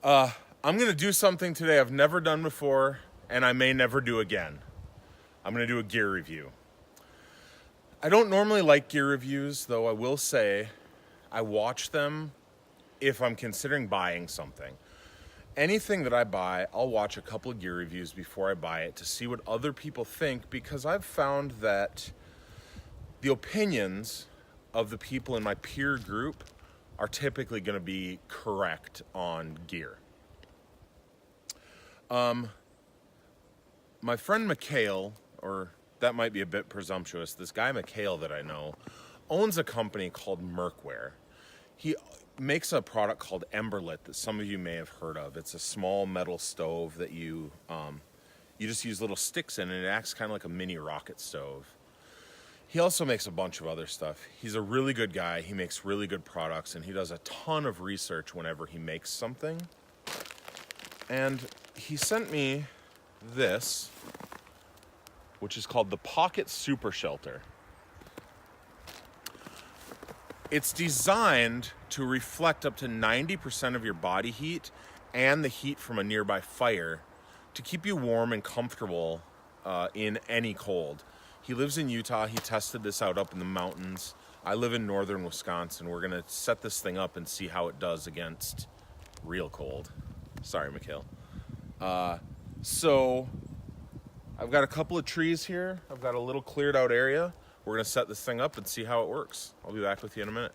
I'm going to do something today I've never done before, and I may never do again. I'm going to do a gear review. I don't normally like gear reviews, though I will say I watch them if I'm considering buying something. Anything that I buy, I'll watch a couple of gear reviews before I buy it to see what other people think, because I've found that the opinions of the people in my peer group are typically going to be correct on gear. My friend Mikhail, or that might be a bit presumptuous, this guy Mikhail that I know, owns a company called MERKWARES. He makes a product called Emberlit that some of you may have heard of. It's a small metal stove that you just use little sticks in, and it acts kind of like a mini rocket stove. He also makes a bunch of other stuff. He's a really good guy. He makes really good products, and he does a ton of research whenever he makes something. And he sent me this, which is called the Pocket Super Shelter. It's designed to reflect up to 90% of your body heat and the heat from a nearby fire to keep you warm and comfortable in any cold. He lives in Utah. He tested this out up in the mountains. I live in northern Wisconsin. We're going to set this thing up and see how it does against real cold. Sorry, Mikhail. So I've got a couple of trees here. I've got a little cleared out area. We're going to set this thing up and see how it works. I'll be back with you in a minute.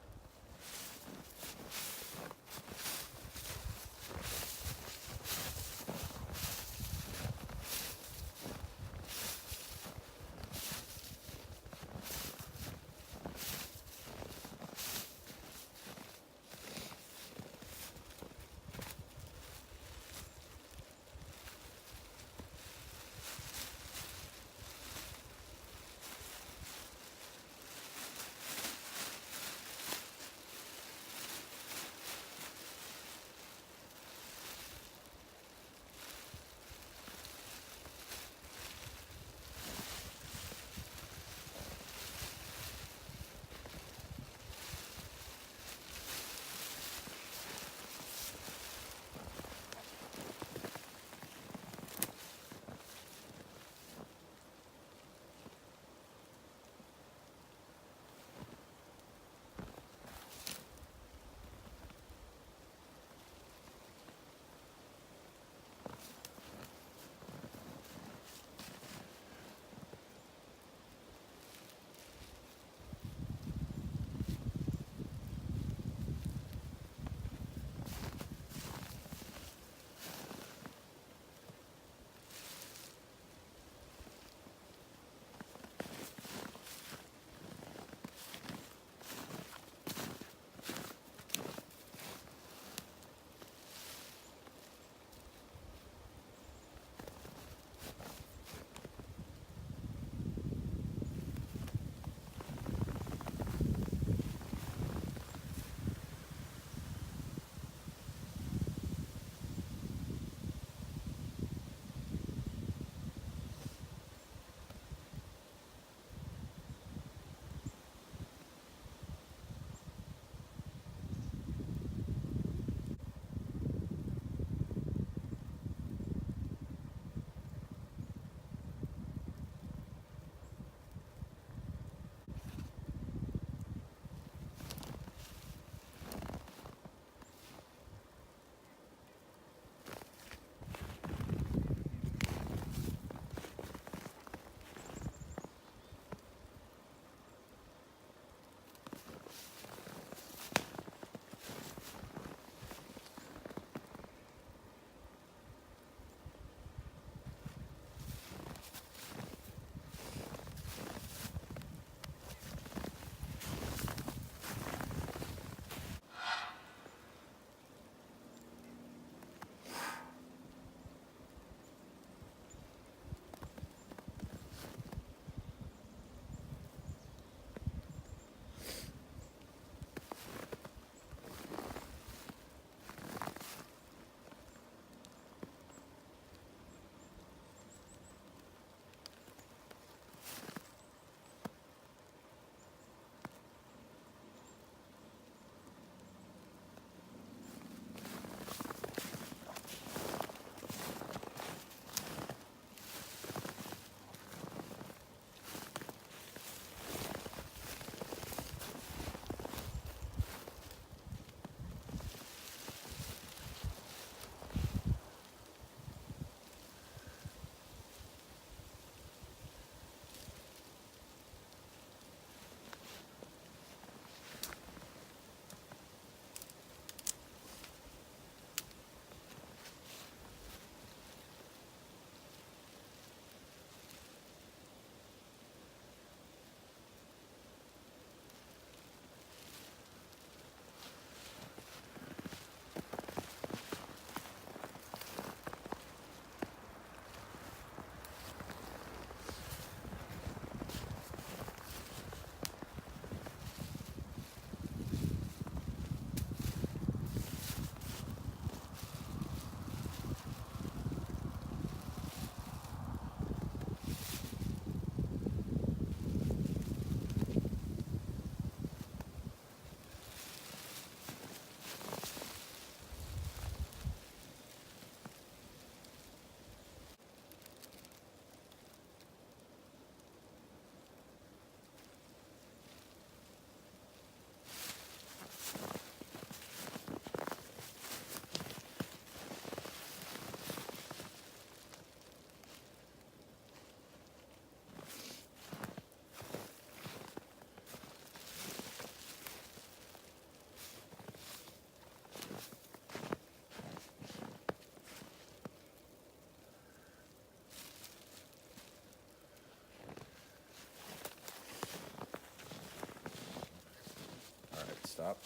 stop.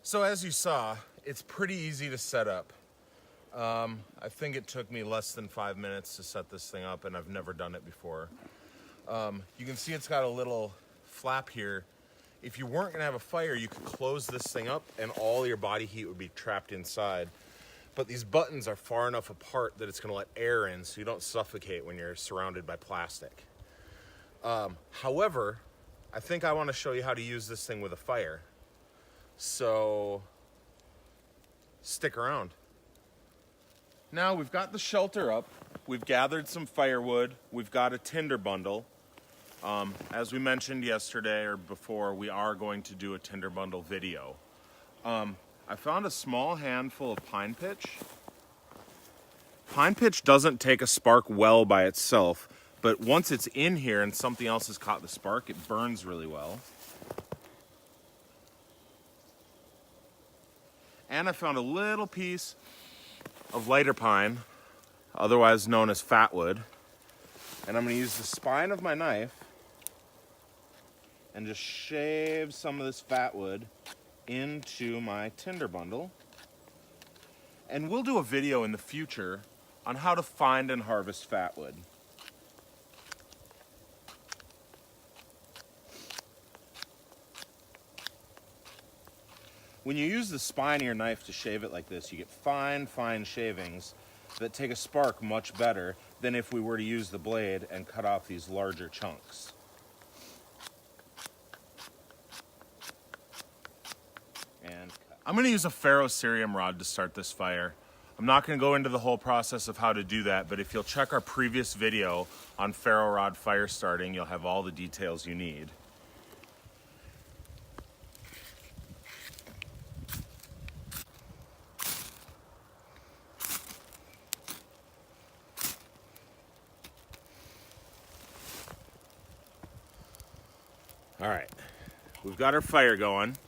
So as you saw, it's pretty easy to set up. I think it took me less than 5 minutes to set this thing up, and I've never done it before. You can see it's got a little flap here. If you weren't gonna have a fire, you could close this thing up and all your body heat would be trapped inside. But these buttons are far enough apart that it's gonna let air in so you don't suffocate when you're surrounded by plastic. However, I think I wanna show you how to use this thing with a fire. So, stick around. Now we've got the shelter up, we've gathered some firewood, we've got a tinder bundle. As we mentioned yesterday or before, we are going to do a tinder bundle video. I found a small handful of pine pitch. Pine pitch doesn't take a spark well by itself, but once it's in here and something else has caught the spark, it burns really well. And I found a little piece of lighter pine, otherwise known as fatwood. And I'm going to use the spine of my knife and just shave some of this fatwood into my tinder bundle. And we'll do a video in the future on how to find and harvest fatwood. When you use the spine of your knife to shave it like this, you get fine, fine shavings that take a spark much better than if we were to use the blade and cut off these larger chunks. And I'm going to use a ferrocerium rod to start this fire. I'm not going to go into the whole process of how to do that, but if you'll check our previous video on ferro rod fire starting, you'll have all the details you need. All right, we've got our fire going.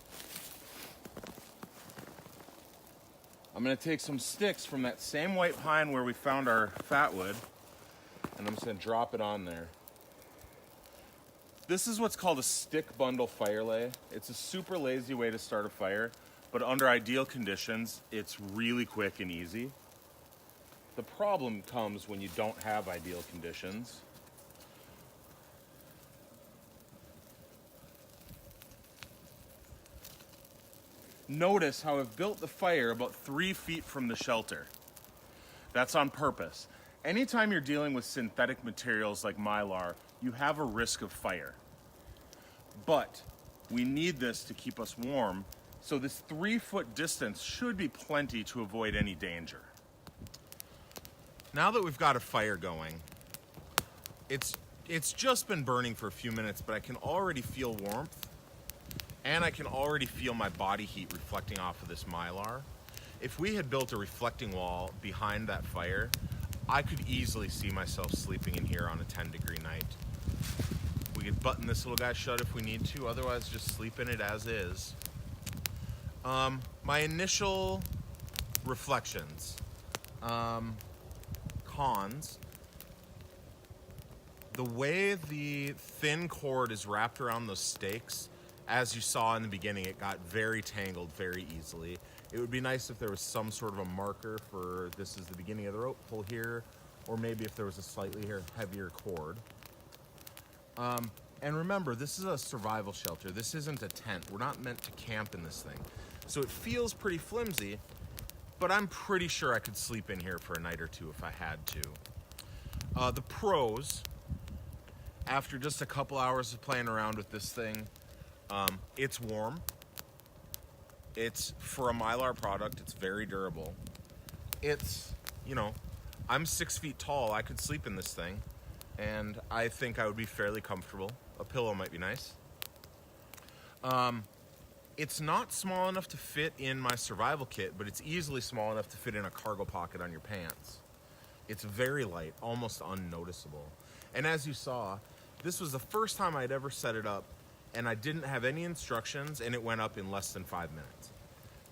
I'm gonna take some sticks from that same white pine where we found our fatwood, and I'm just gonna drop it on there. This is what's called a stick bundle fire lay. It's a super lazy way to start a fire, but under ideal conditions, it's really quick and easy. The problem comes when you don't have ideal conditions. Notice how I've built the fire about 3 feet from the shelter. That's on purpose. Anytime you're dealing with synthetic materials like Mylar, you have a risk of fire. But we need this to keep us warm, so this 3-foot distance should be plenty to avoid any danger. Now that we've got a fire going, it's just been burning for a few minutes, but I can already feel warmth. And I can already feel my body heat reflecting off of this Mylar. If we had built a reflecting wall behind that fire, I could easily see myself sleeping in here on a 10-degree night. We could button this little guy shut if we need to, otherwise just sleep in it as is. My initial reflections. Cons. The way the thin cord is wrapped around those stakes, as you saw in the beginning, it got very tangled very easily. It would be nice if there was some sort of a marker for this is the beginning of the rope, pull here, or maybe if there was a slightly heavier cord. And remember, this is a survival shelter. This isn't a tent. We're not meant to camp in this thing. So it feels pretty flimsy, but I'm pretty sure I could sleep in here for a night or two if I had to. The pros, after just a couple hours of playing around with this thing, it's warm. It's, for a Mylar product, it's very durable. It's, I'm 6 feet tall. I could sleep in this thing, and I think I would be fairly comfortable. A pillow might be nice. It's not small enough to fit in my survival kit, but it's easily small enough to fit in a cargo pocket on your pants. It's very light, almost unnoticeable. And as you saw, this was the first time I'd ever set it up, and I didn't have any instructions, and it went up in less than 5 minutes.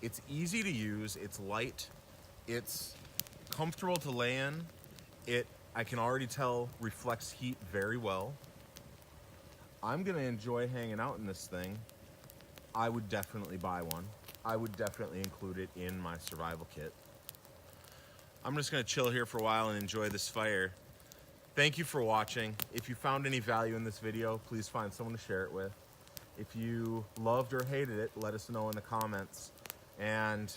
It's easy to use, it's light, it's comfortable to lay in, I can already tell, reflects heat very well. I'm gonna enjoy hanging out in this thing I would definitely buy one. I would definitely include it in my survival kit. I'm just going to chill here for a while and enjoy this fire. Thank you for watching. If you found any value in this video, please find someone to share it with. If you loved or hated it, let us know in the comments. And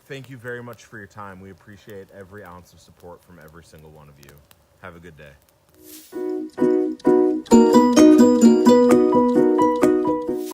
thank you very much for your time. We appreciate every ounce of support from every single one of you. Have a good day.